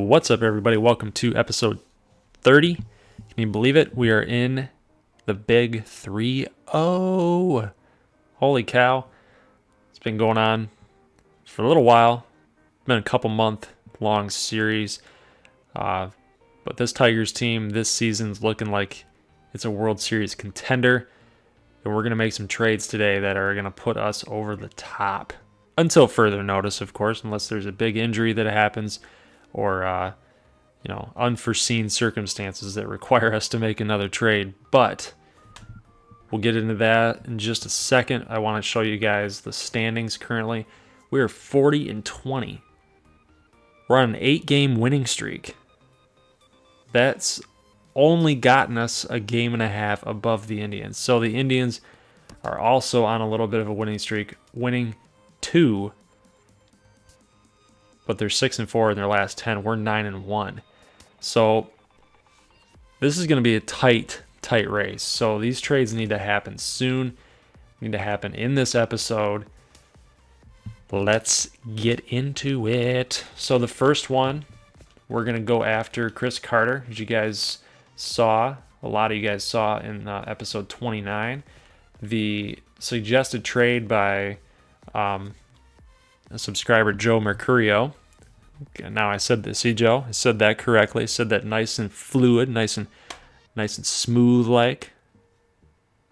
What's up, everybody? Welcome to episode 30. Can you believe it? We are in the big 3-0. Holy cow. It's been going on for a little while. It's been a couple month long series. But this Tigers team this season's looking like it's a World Series contender. And we're going to make some trades today that are going to put us over the top. Until further notice, of course, unless there's a big injury that happens or, unforeseen circumstances that require us to make another trade. But we'll get into that in just a second. I want to show you guys the standings currently. We are 40-20. We're on an 8-game winning streak. That's only gotten us a game and a half above the Indians. So the Indians are also on a little bit of a winning streak, winning 2, but they're 6-4 in their last 10. We're 9-1. So this is going to be a tight race. So these trades need to happen soon. Need to happen in this episode. Let's get into it. So the first one, we're going to go after Chris Carter, as you guys saw. A lot of you guys saw in episode 29. The suggested trade by a subscriber, Joe Mercurio. Okay, now I said this. See, Joe? I said that correctly. I said that nice and fluid, nice and smooth like.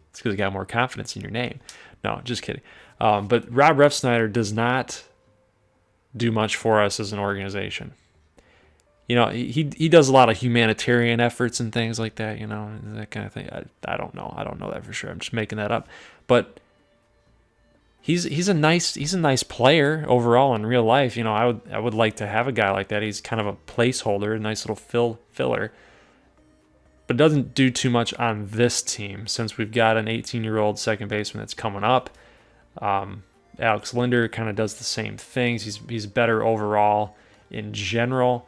It's because you got more confidence in your name. No, just kidding. But Rob Refsnyder does not do much for us as an organization. You know, he does a lot of humanitarian efforts and things like that, you know, that kind of thing. I don't know. I don't know that for sure. I'm just making that up. But he's a nice player overall in real life. You know, I would like to have a guy like that. He's kind of a placeholder, a nice little filler. But doesn't do too much on this team since we've got an 18-year-old second baseman that's coming up. Alex Linder kind of does the same things. He's better overall in general.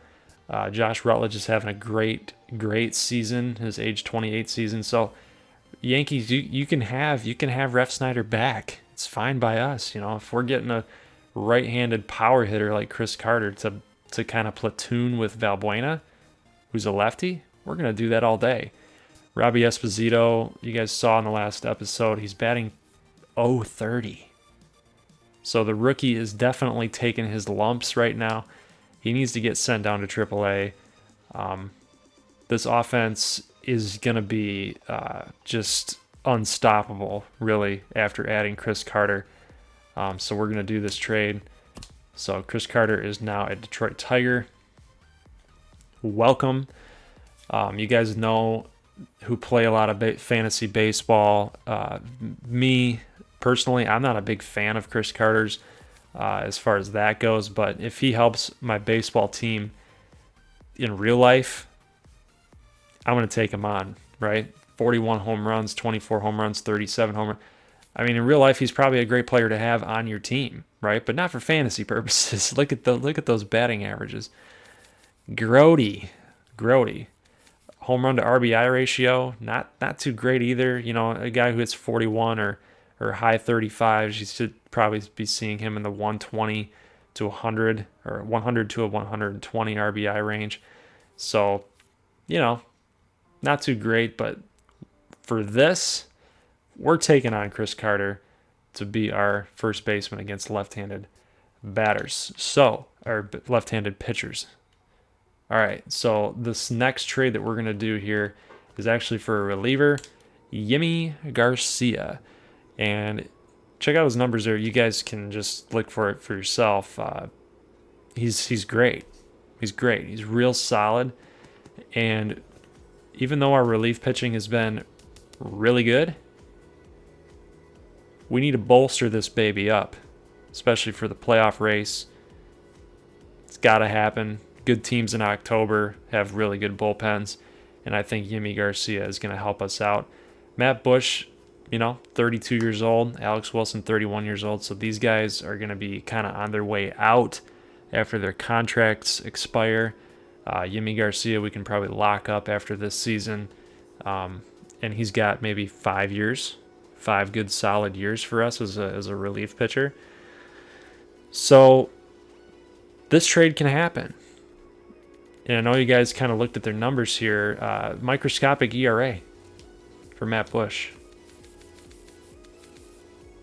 Josh Rutledge is having a great season, his age 28 season. So Yankees, you can have Refsnyder back. It's fine by us. You know, if we're getting a right-handed power hitter like Chris Carter to kind of platoon with Valbuena, who's a lefty, we're going to do that all day. Robbie Esposito, you guys saw in the last episode, he's batting .030. So the rookie is definitely taking his lumps right now. He needs to get sent down to AAA. This offense is going to be just unstoppable, really, after adding Chris Carter. So we're going to do this trade. So Chris Carter is now a Detroit Tiger. Welcome. You guys know who play a lot of fantasy baseball. Me, personally, I'm not a big fan of Chris Carter's as far as that goes, but if he helps my baseball team in real life, I'm going to take him on, right? 41 home runs, 24 home runs, 37 home runs. I mean, in real life, he's probably a great player to have on your team, right? But not for fantasy purposes. Look at those batting averages. Grody. Home run to RBI ratio, not too great either. You know, a guy who hits 41 or high 35s, you should probably be seeing him in the 120 to 100 or 100 to a 120 RBI range. So, you know, not too great, but for this, we're taking on Chris Carter to be our first baseman against left-handed batters. So, or left-handed pitchers. All right, so this next trade that we're going to do here is actually for a reliever, Yimi Garcia. And check out his numbers there. You guys can just look for it for yourself. He's great. He's great. He's real solid. And even though our relief pitching has been really good, we need to bolster this baby up, especially for the playoff race. It's got to happen. Good teams in October have really good bullpens, and I think Yimi Garcia is going to help us out. Matt Bush, 32 years old. Alex Wilson, 31 years old. So these guys are going to be kind of on their way out after their contracts expire. Yimi Garcia, we can probably lock up after this season. And he's got maybe 5 years, 5 good solid years for us as a relief pitcher. So this trade can happen. And I know you guys kind of looked at their numbers here. Microscopic ERA for Matt Bush.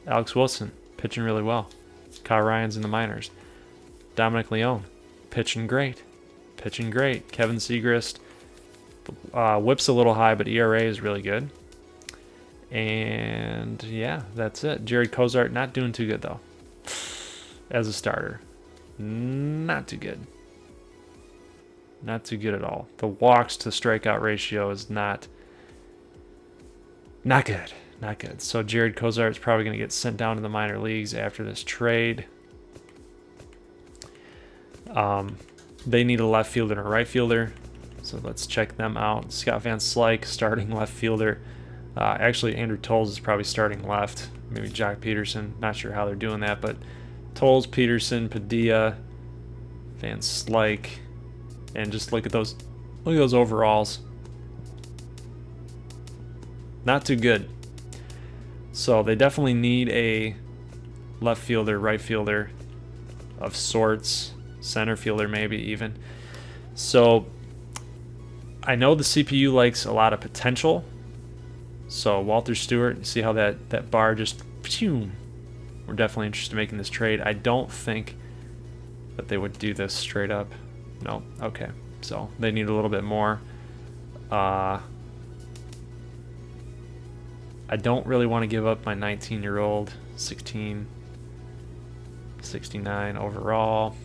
Alex Wilson, pitching really well. Kyle Ryan's in the minors. Dominic Leone, pitching great. Pitching great. Kevin Segrist, whip's a little high, but ERA is really good. And yeah, that's it. Jared Cozart, not doing too good, though. As a starter. Not too good. Not too good at all. The walks to strikeout ratio is not good. Not good. So Jared Cozart is probably going to get sent down to the minor leagues after this trade. They need a left fielder and a right fielder. So let's check them out. Scott Van Slyke, starting left fielder. Actually, Andrew Tolles is probably starting left. Maybe Jock Peterson. Not sure how they're doing that, but Tolles, Peterson, Padilla, Van Slyke, and just look at those overalls. Not too good. So they definitely need a left fielder, right fielder of sorts, center fielder maybe even. So I know the CPU likes a lot of potential. So Walter Stewart, you see how that bar just, phew, we're definitely interested in making this trade. I don't think that they would do this straight up. No, okay. So they need a little bit more. I don't really want to give up my 19-year-old, 69 overall.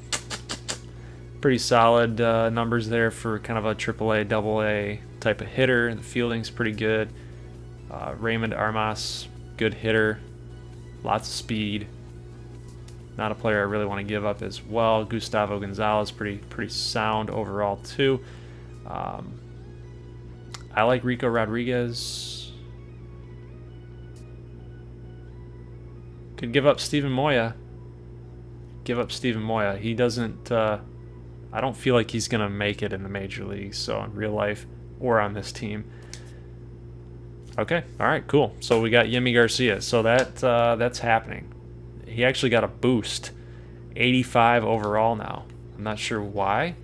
Pretty solid numbers there for kind of a AAA, AA type of hitter. The fielding's pretty good. Raymond Armas, good hitter, lots of speed. Not a player I really want to give up as well. Gustavo Gonzalez, pretty sound overall too. I like Rico Rodriguez. Could give up Steven Moya. He doesn't. I don't feel like he's gonna make it in the major leagues. So in real life or on this team. Okay. All right. Cool. So we got Yimi Garcia. So that's happening. He actually got a boost, 85 overall now. I'm not sure why.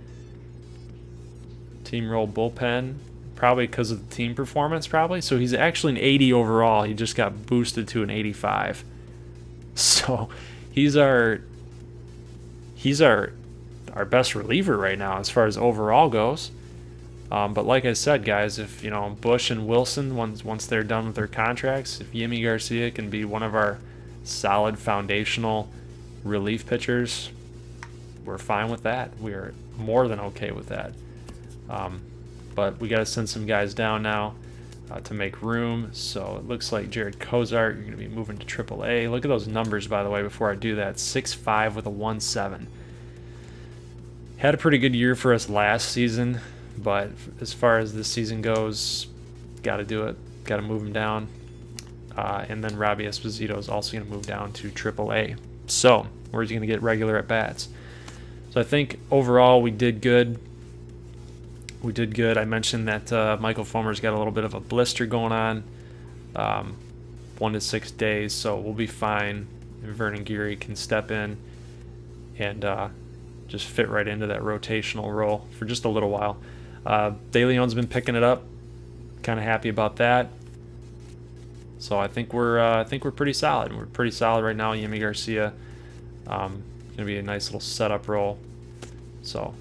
Team roll bullpen, probably because of the team performance. Probably. So he's actually an 80 overall. He just got boosted to an 85. So he's our best reliever right now as far as overall goes. But like I said, guys, if Bush and Wilson, once they're done with their contracts, if Yimi Garcia can be one of our solid foundational relief pitchers, we're fine with that. We are more than okay with that. But we got to send some guys down now to make room. So it looks like Jared Cozart, you're going to be moving to AAA. Look at those numbers, by the way, before I do that. 6.5 with a 1.7. Had a pretty good year for us last season, but as far as this season goes, got to do it. Got to move him down. And then Robbie Esposito is also going to move down to AAA. So where's he going to get regular at bats? So I think overall we did good. I mentioned that Michael Fulmer's got a little bit of a blister going on, 1 to 6 days, so we'll be fine. And Vernon Geary can step in and just fit right into that rotational role for just a little while. De Leon's been picking it up. Kind of happy about that. So I think we're pretty solid. We're pretty solid right now. Yimi Garcia, gonna be a nice little setup role. So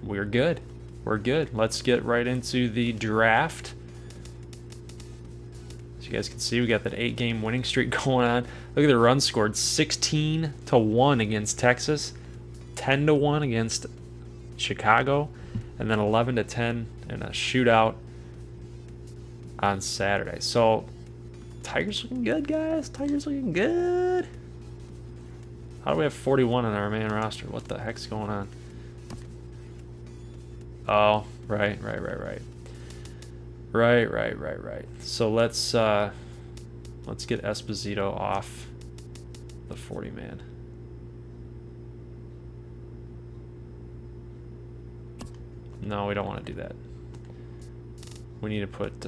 we're good. We're good. Let's get right into the draft. As you guys can see, we got that 8-game winning streak going on. Look at the runs scored: 16-1 against Texas, 10-1 against Chicago, and then 11-10 in a shootout on Saturday. So Tigers looking good, guys. Tigers looking good. How do we have 41 on our main roster? What the heck's going on? Oh, right. So let's get Esposito off the 40-man. No, we don't want to do that. We need to put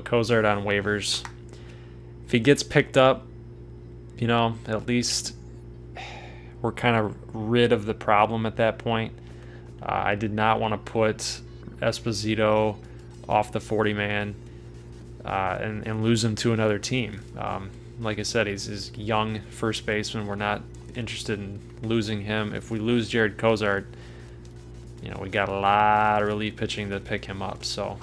Cozart on waivers. If he gets picked up, at least we're kind of rid of the problem at that point. I did not want to put Esposito off the 40-man and lose him to another team. Like I said, he's a young first baseman. We're not interested in losing him. If we lose Jared Cozart, we got a lot of relief pitching to pick him up. So,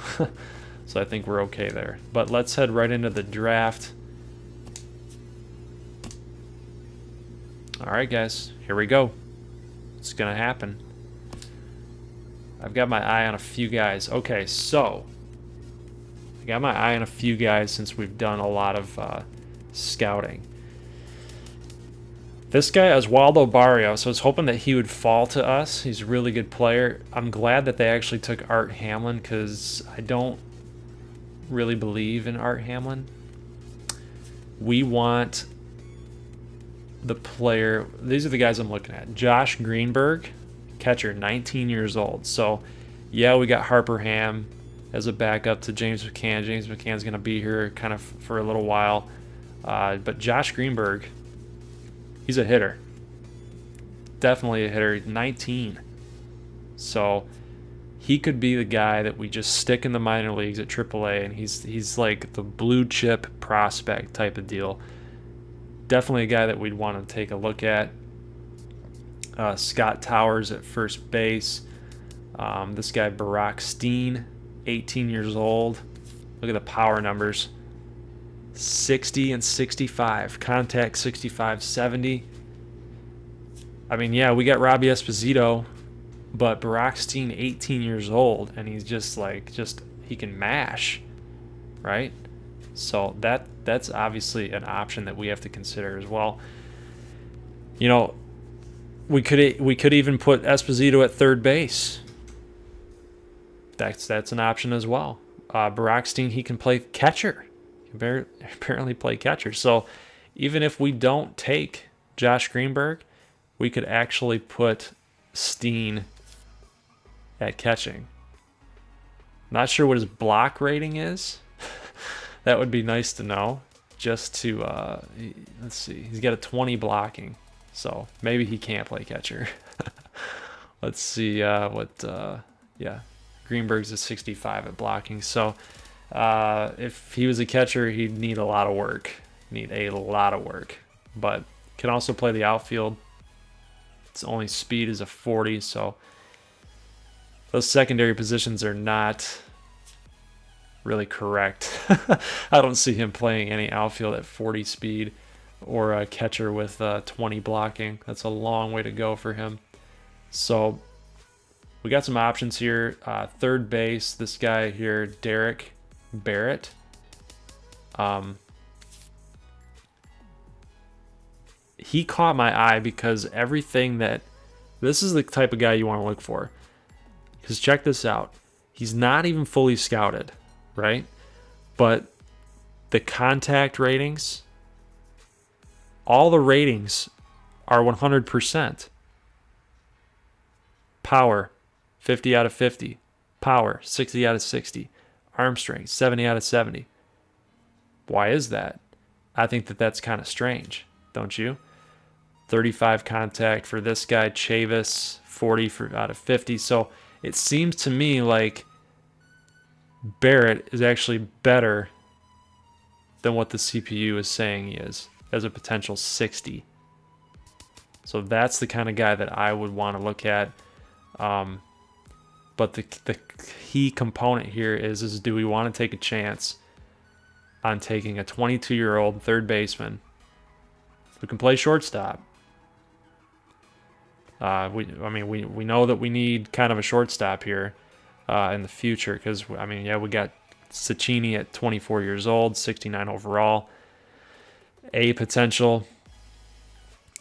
so I think we're okay there. But let's head right into the draft. All right, guys, here we go. It's gonna happen. I've got my eye on a few guys. Okay, so I got my eye on a few guys since we've done a lot of scouting. This guy, Oswaldo Barrios, I was hoping that he would fall to us. He's a really good player. I'm glad that they actually took Art Hamlin because I don't really believe in Art Hamlin. We want the player. These are the guys I'm looking at. Josh Greenberg, catcher, 19 years old. So, yeah, we got Harper Ham as a backup to James McCann. James McCann's going to be here kind of for a little while. But Josh Greenberg, he's a hitter. Definitely a hitter. 19. So he could be the guy that we just stick in the minor leagues at AAA, and he's like the blue chip prospect type of deal. Definitely a guy that we'd want to take a look at. Scott Towers at first base. This guy, Barack Steen, 18 years old. Look at the power numbers. 60 and 65. Contact 65, 70. I mean, yeah, we got Robbie Esposito, but Barack Steen, 18 years old, and he's just he can mash, right? So that's obviously an option that we have to consider as well. We could even put Esposito at third base. That's an option as well. Barack Steen, he can play catcher. He can apparently play catcher. So even if we don't take Josh Greenberg, we could actually put Steen at catching. Not sure what his block rating is. That would be nice to know. Just to, let's see. He's got a 20 blocking. So maybe he can't play catcher. Let's see yeah. Greenberg's a 65 at blocking. So if he was a catcher, he'd need a lot of work. But can also play the outfield. Its only speed is a 40, so those secondary positions are not really correct. I don't see him playing any outfield at 40 speed or a catcher with 20 blocking. That's a long way to go for him. So we got some options here. Third base, this guy here, Derek Barrett. He caught my eye because this is the type of guy you want to look for. Because check this out. He's not even fully scouted, right? But the contact ratings, all the ratings are 100%. Power, 50 out of 50. Power, 60 out of 60. Arm strength, 70 out of 70. Why is that? I think that's kind of strange, don't you? 35 contact for this guy, Chavis, 40 out of 50. So it seems to me like Barrett is actually better than what the CPU is saying he is, as a potential 60. So that's the kind of guy that I would want to look at. But the key component here is do we want to take a chance on taking a 22-year-old third baseman who can play shortstop? We know that we need kind of a shortstop here in the future because, we got Cecchini at 24 years old, 69 overall, A potential,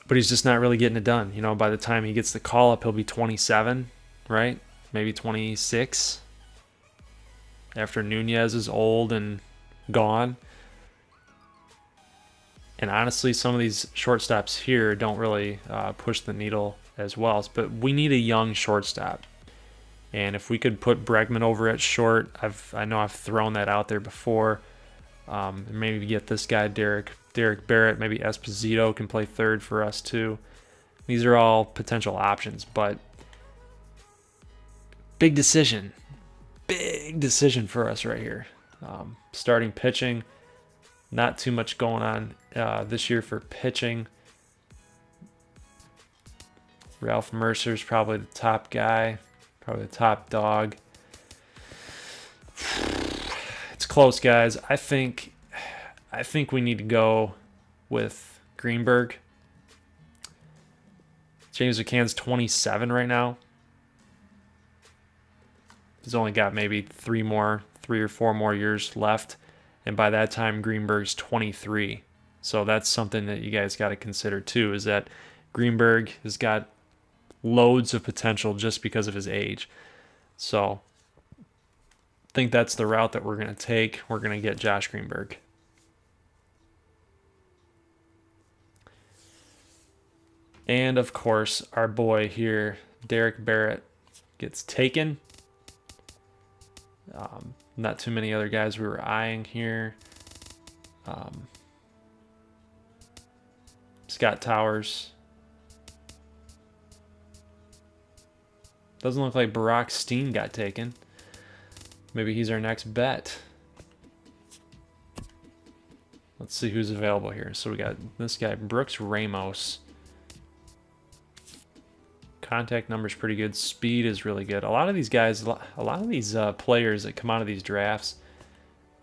but he's just not really getting it done. By the time he gets the call-up, he'll be 27, right? Maybe 26 after Nunez is old and gone. And honestly, some of these shortstops here don't really push the needle as well. But we need a young shortstop. And if we could put Bregman over at short, I know I've thrown that out there before. Maybe get this guy, Derek Barrett. Maybe Esposito can play third for us too. These are all potential options, but big decision for us right here. Starting pitching, not too much going on this year for pitching. Ralph Mercer's probably the top guy, probably the top dog. It's close, guys. I think we need to go with Greenberg. James McCann's 27 right now. He's only got maybe 3 or 4 more years left, and by that time Greenberg's 23. So that's something that you guys got to consider too, is that Greenberg has got loads of potential just because of his age. So I think that's the route that we're going to take. We're going to get Josh Greenberg. And of course, our boy here, Derek Barrett, gets taken. Not too many other guys we were eyeing here. Scott Towers. Doesn't look like Barack Steen got taken. Maybe he's our next bet. Let's see who's available here. So we got this guy, Brooks Ramos. Contact number's pretty good. Speed is really good. A lot of these guys, a lot of these players that come out of these drafts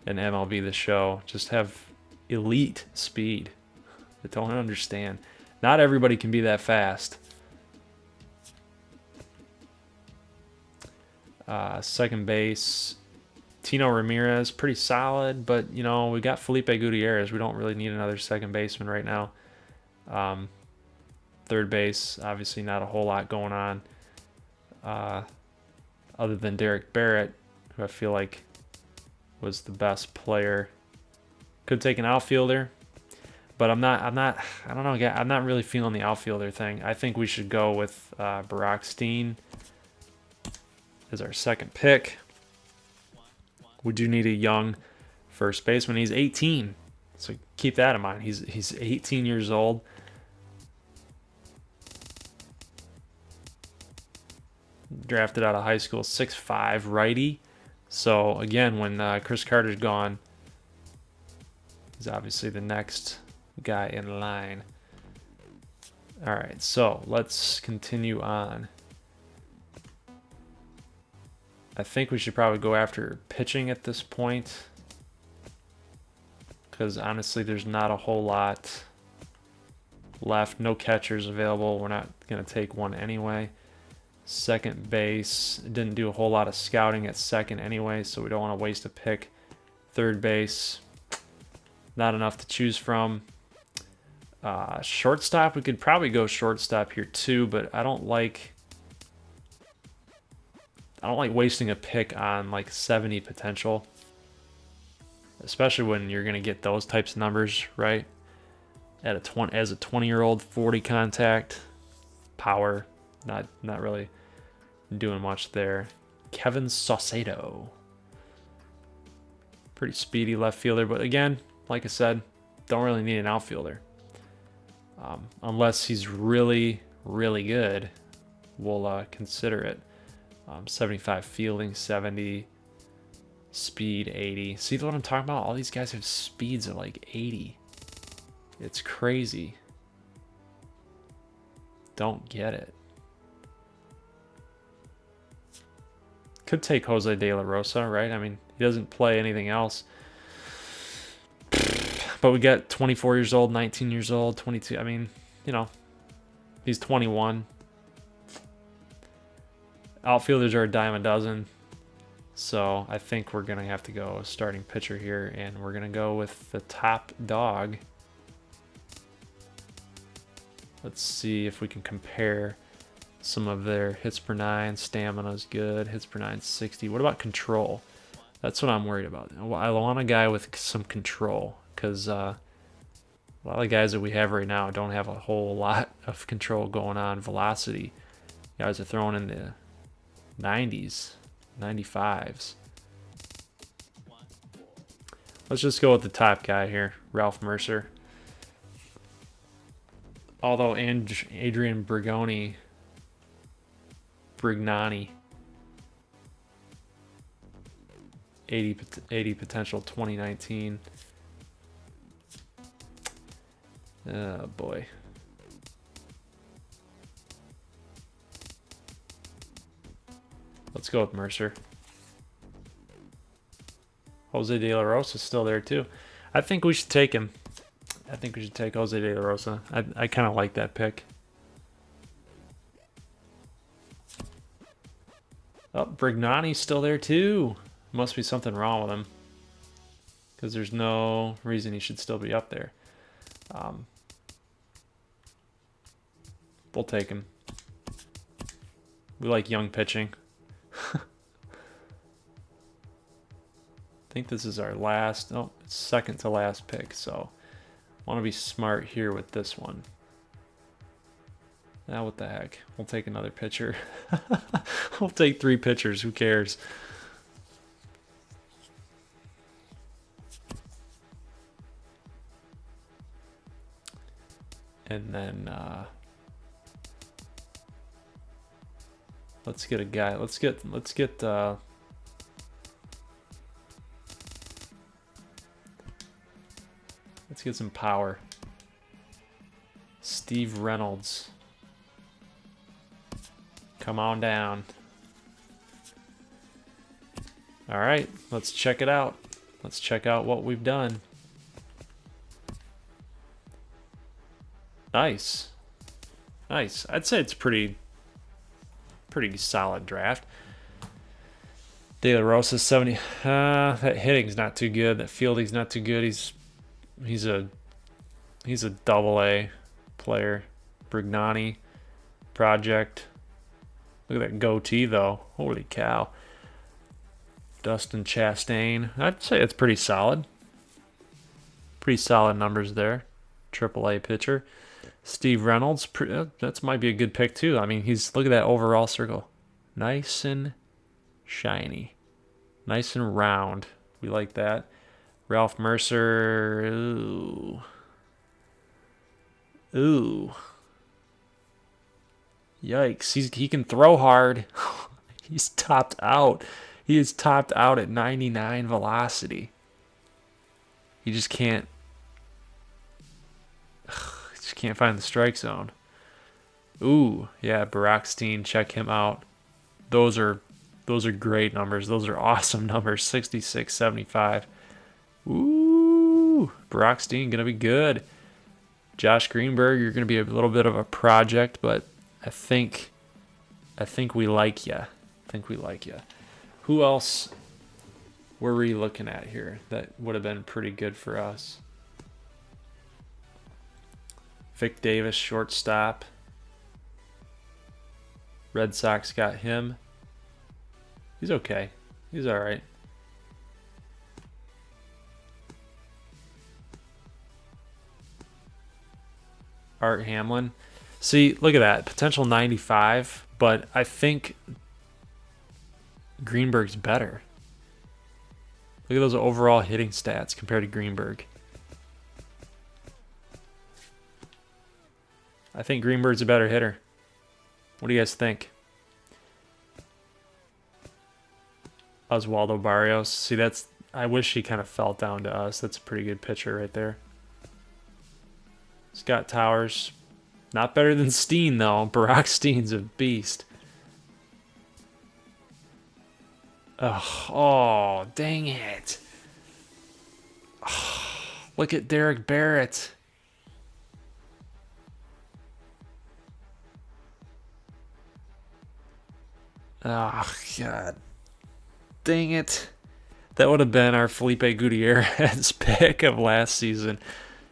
in MLB The Show just have elite speed. I don't understand. Not everybody can be that fast. Second base, Tino Ramirez, pretty solid, but you know, we got Felipe Gutierrez. We don't really need another second baseman right now. Third base, obviously not a whole lot going on, other than Derek Barrett, who I feel like was the best player. Could take an outfielder, but I don't know, I'm not really feeling the outfielder thing. I think we should go with Barack Steen as our second pick. We do need a young first baseman. He's 18, so keep that in mind. He's 18 years old. Drafted out of high school, 6'5", righty. So again, when Chris Carter's gone, he's obviously the next guy in line. All right, so let's continue on. I think we should probably go after pitching at this point, because honestly, there's not a whole lot left. No catchers available. We're not going to take one anyway. Second base, didn't do a whole lot of scouting at second anyway, so we don't want to waste a pick. Third base, not enough to choose from. Shortstop, we could probably go shortstop here too, but I don't like wasting a pick on like 70 potential, especially when you're going to get those types of numbers, right? At a 20-year-old, 40 contact, power, not really doing much there. Kevin Saucedo, pretty speedy left fielder, but again, like I said, don't really need an outfielder. Unless he's really, really good, we'll consider it. 75 fielding, 70 speed, 80. See what I'm talking about? All these guys have speeds of like 80. It's crazy. Don't get it. Could take Jose De La Rosa, right? I mean, he doesn't play anything else. But we got 24 years old, 19 years old, 22. I mean, you know, he's 21. Outfielders are a dime a dozen. So I think we're going to have to go starting pitcher here, and we're going to go with the top dog. Let's see if we can compare some of their hits per nine. Stamina's good. Hits per nine, 60. What about control? That's what I'm worried about. I want a guy with some control, because a lot of guys that we have right now don't have a whole lot of control going on. Velocity, guys are throwing in the 90s, 95s. Let's just go with the top guy here, Ralph Mercer. Although Adrian Brignani, 80 potential 2019. Oh boy. Let's go with Mercer. Jose De La Rosa is still there too. I think we should take him. I think we should take Jose De La Rosa. I kind of like that pick. Oh, Brignani's still there too. Must be something wrong with him, because there's no reason he should still be up there. We'll take him. We like young pitching. I think this is our last, second to last pick, so want to be smart here with this one. Now what the heck? We'll take another pitcher. We'll take 3 pitchers, who cares? And then let's get a guy. Let's get some power. Steve Reynolds. Come on down. All right, let's check it out. Let's check out what we've done. Nice. Nice. I'd say it's pretty solid draft. De La Rosa 70. That hitting's not too good. That fielding's not too good. He's a double-A player. Brignani project. Look at that goatee though. Holy cow. Dustin Chastain. I'd say it's pretty solid. Pretty solid numbers there. Triple-A pitcher. Steve Reynolds. That might be a good pick too. I mean, look at that overall circle. Nice and shiny. Nice and round. We like that. Ralph Mercer. Ooh. Yikes. He can throw hard. He's topped out. He is topped out at 99 velocity. He just can't find the strike zone. Ooh, yeah, Brockstein, check him out. Those are great numbers. Those are awesome numbers. 66, 75. Ooh, Brockstein gonna be good. Josh Greenberg, you're gonna be a little bit of a project, but I think we like you. Who else were we looking at here that would have been pretty good for us? Vic Davis, shortstop. Red Sox got him. He's okay. He's all right. Art Hamlin. See, look at that. Potential 95, but I think Greenberg's better. Look at those overall hitting stats compared to Greenberg. I think Greenberg's a better hitter. What do you guys think? Oswaldo Barrios. See, I wish he kind of fell down to us. That's a pretty good pitcher right there. Scott Towers. Not better than Steen, though. Barack Steen's a beast. Oh, dang it. Oh, look at Derek Barrett. Oh, God. Dang it. That would have been our Felipe Gutierrez pick of last season.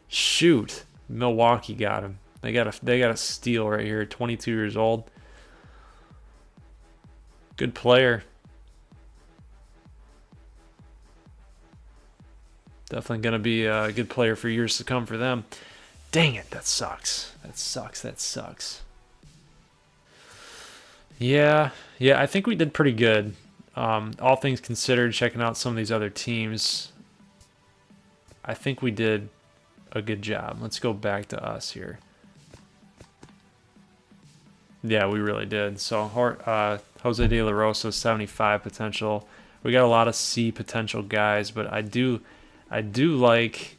Shoot. Milwaukee got him. They got a steal right here. 22 years old. Good player. Definitely going to be a good player for years to come for them. Dang it. That sucks. That sucks. Yeah, I think we did pretty good. All things considered, checking out some of these other teams, I think we did a good job. Let's go back to us here. Yeah, we really did. So Jose De La Rosa, 75 potential. We got a lot of C potential guys, but I do like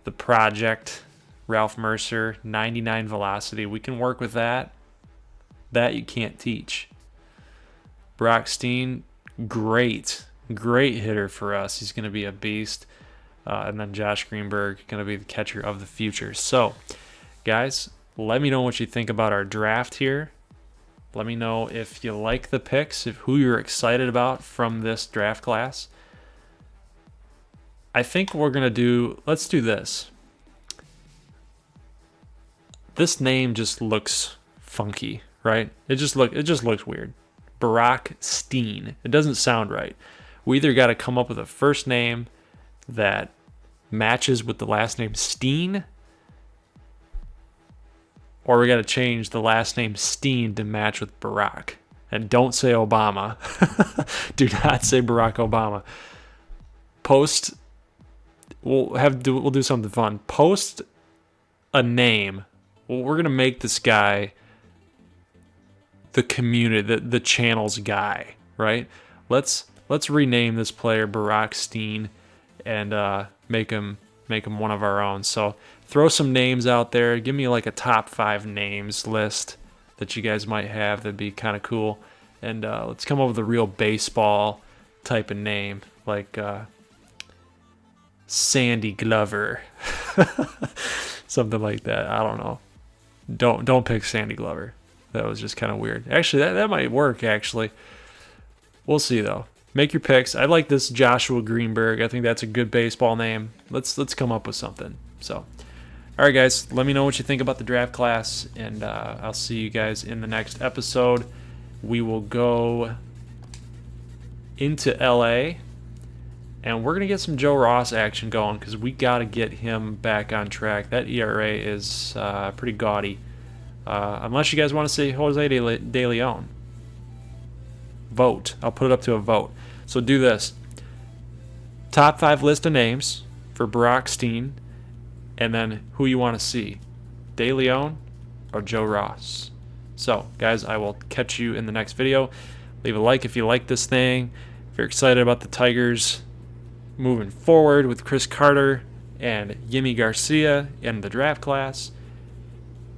the project. Ralph Mercer, 99 velocity. We can work with that. That you can't teach. Brock Steen, great hitter for us. He's going to be a beast. And then Josh Greenberg, going to be the catcher of the future. So, guys, let me know what you think about our draft here. Let me know if you like the picks, who you're excited about from this draft class. I think we're going to let's do this. This name just looks funky, right? It just looks weird. Brock Steen. It doesn't sound right. We either got to come up with a first name that matches with the last name Steen, or we got to change the last name Steen to match with Barack. And don't say Obama. Do not say Barack Obama. We'll do something fun. Post a name. Well, we're gonna make this guy the community, the channel's guy, right? Let's rename this player Barack Steen and make him one of our own. So throw some names out there. Give me like a top 5 names list that you guys might have. That'd be kind of cool. And let's come up with a real baseball type of name, like Sandy Glover, something like that. I don't know. Don't pick Sandy Glover. That was just kind of weird. Actually, that might work. Actually, we'll see though. Make your picks. I like this Joshua Greenberg. I think that's a good baseball name. Let's come up with something. So, all right, guys. Let me know what you think about the draft class, and I'll see you guys in the next episode. We will go into LA, and we're gonna get some Joe Ross action going because we got to get him back on track. That ERA is pretty gaudy. Unless you guys want to say Jose De Leon. Vote. I'll put it up to a vote. So do this. Top 5 list of names for Barack Steen, and then who you want to see. De Leon or Joe Ross. So, guys, I will catch you in the next video. Leave a like if you like this thing. If you're excited about the Tigers moving forward with Chris Carter and Yimi Garcia in the draft class.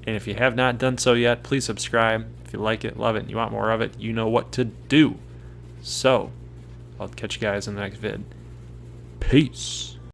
And if you have not done so yet, please subscribe. If you like it, love it, and you want more of it, you know what to do. So, I'll catch you guys in the next vid. Peace.